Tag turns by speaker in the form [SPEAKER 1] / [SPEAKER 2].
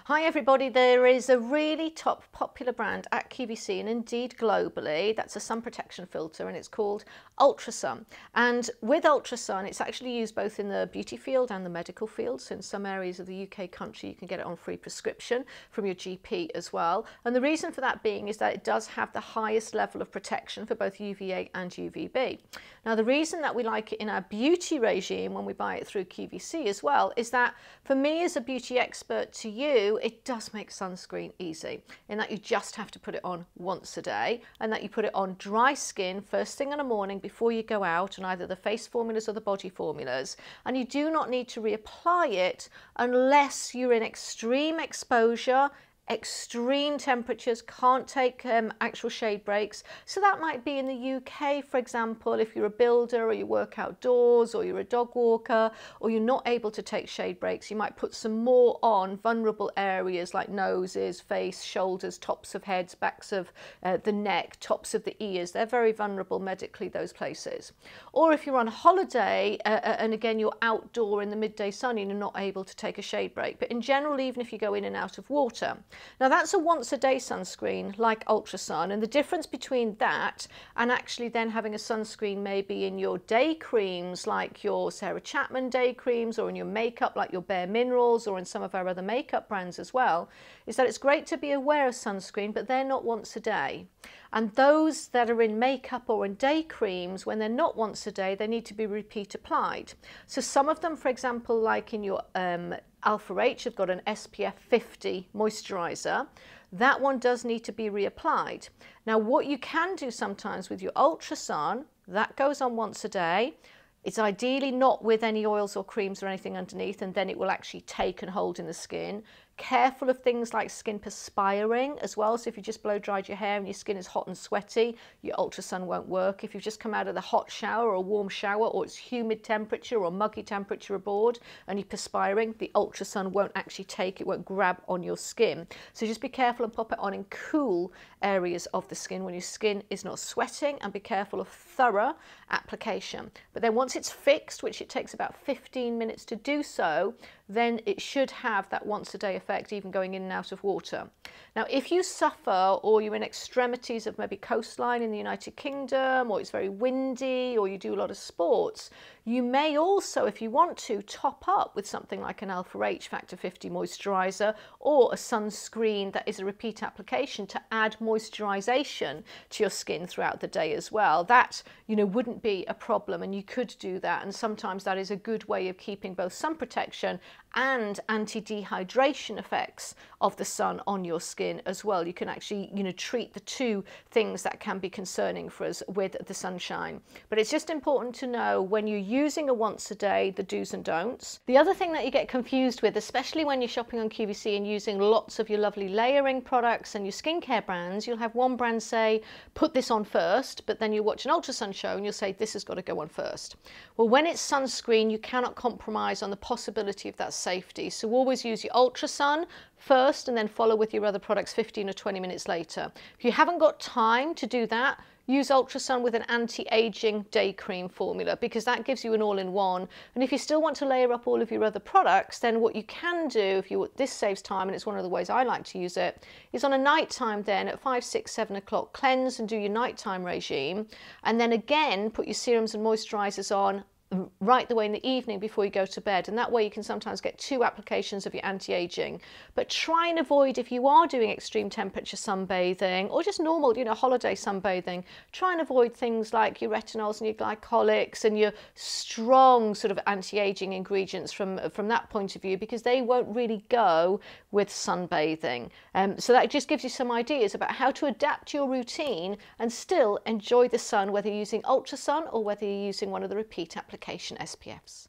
[SPEAKER 1] Hi everybody, there is a really top popular brand at QVC and indeed globally that's a sun protection filter, and it's called Ultrasun. And with Ultrasun it's actually used both in the beauty field and the medical field, so in some areas of the UK country you can get it on free prescription from your GP as well. And the reason for that being is that it does have the highest level of protection for both UVA and UVB. Now the reason that we like it in our beauty regime when we buy it through QVC as well is that for me as a beauty expert to you, it does make sunscreen easy in that you just have to put it on once a day, and that you put it on dry skin first thing in the morning before you go out on either the face formulas or the body formulas, and you do not need to reapply it unless you're in extreme exposure, extreme temperatures, can't take actual shade breaks. So that might be in the UK, for example, if you're a builder or you work outdoors or you're a dog walker or you're not able to take shade breaks, you might put some more on vulnerable areas like noses, face, shoulders, tops of heads, backs of the neck, tops of the ears. They're very vulnerable medically, those places. Or if you're on holiday and again you're outdoor in the midday sun and you're not able to take a shade break. But in general, even if you go in and out of water. Now that's a once a day sunscreen like Ultrasun, and the difference between that and actually then having a sunscreen maybe in your day creams like your Sarah Chapman day creams, or in your makeup like your Bare Minerals, or in some of our other makeup brands as well, is that it's great to be aware of sunscreen, but they're not once a day. And those that are in makeup or in day creams, when they're not once a day, they need to be repeat applied. So some of them, for example, like in your Alpha H, have got an SPF 50 moisturiser. That one does need to be reapplied. Now what you can do sometimes with your Ultrasun, that goes on once a day. It's ideally not with any oils or creams or anything underneath, and then it will actually take and hold in the skin. Careful of things like skin perspiring as well. So if you just blow dried your hair and your skin is hot and sweaty, your Ultrasun won't work. If you've just come out of the hot shower or a warm shower, or it's humid temperature or muggy temperature aboard and you're perspiring, the Ultrasun won't actually take, it won't grab on your skin. So just be careful and pop it on in cool areas of the skin when your skin is not sweating, and be careful of thorough application. But then once it's fixed, which it takes about 15 minutes to do so, then it should have that once a day effect, even going in and out of water. Now, if you suffer or you're in extremities of maybe coastline in the United Kingdom, or it's very windy, or you do a lot of sports, you may also, if you want to, top up with something like an Alpha H Factor 50 moisturiser, or a sunscreen that is a repeat application to add moisturisation to your skin throughout the day as well. That, you know, wouldn't be a problem, and you could do that, and sometimes that is a good way of keeping both sun protection and anti-dehydration effects of the sun on your skin as well. You can actually, you know, treat the two things that can be concerning for us with the sunshine. But it's just important to know when you're using a once a day, the do's and don'ts. The other thing that you get confused with, especially when you're shopping on QVC and using lots of your lovely layering products and your skincare brands, you'll have one brand say, put this on first, but then you watch an Ultrasun show and you'll say, this has got to go on first. Well, when it's sunscreen, you cannot compromise on the possibility of that safety. So always use your Ultrasun first and then follow with your other products 15 or 20 minutes later. If you haven't got time to do that, use Ultrasun with an anti-aging day cream formula, because that gives you an all-in-one. And if you still want to layer up all of your other products, then what you can do, if you, this saves time, and it's one of the ways I like to use it, is on a night time then at 5, 6, 7 o'clock, cleanse and do your nighttime regime, and then again put your serums and moisturisers on right the way in the evening before you go to bed, and that way you can sometimes get 2 applications of your anti-aging. But try and avoid, if you are doing extreme temperature sunbathing or just normal, you know, holiday sunbathing, try and avoid things like your retinols and your glycolics and your strong sort of anti-aging ingredients from that point of view, because they won't really go with sunbathing. So that just gives you some ideas about how to adapt your routine and still enjoy the sun, whether you're using Ultrasun or whether you're using one of the repeat application SPFs.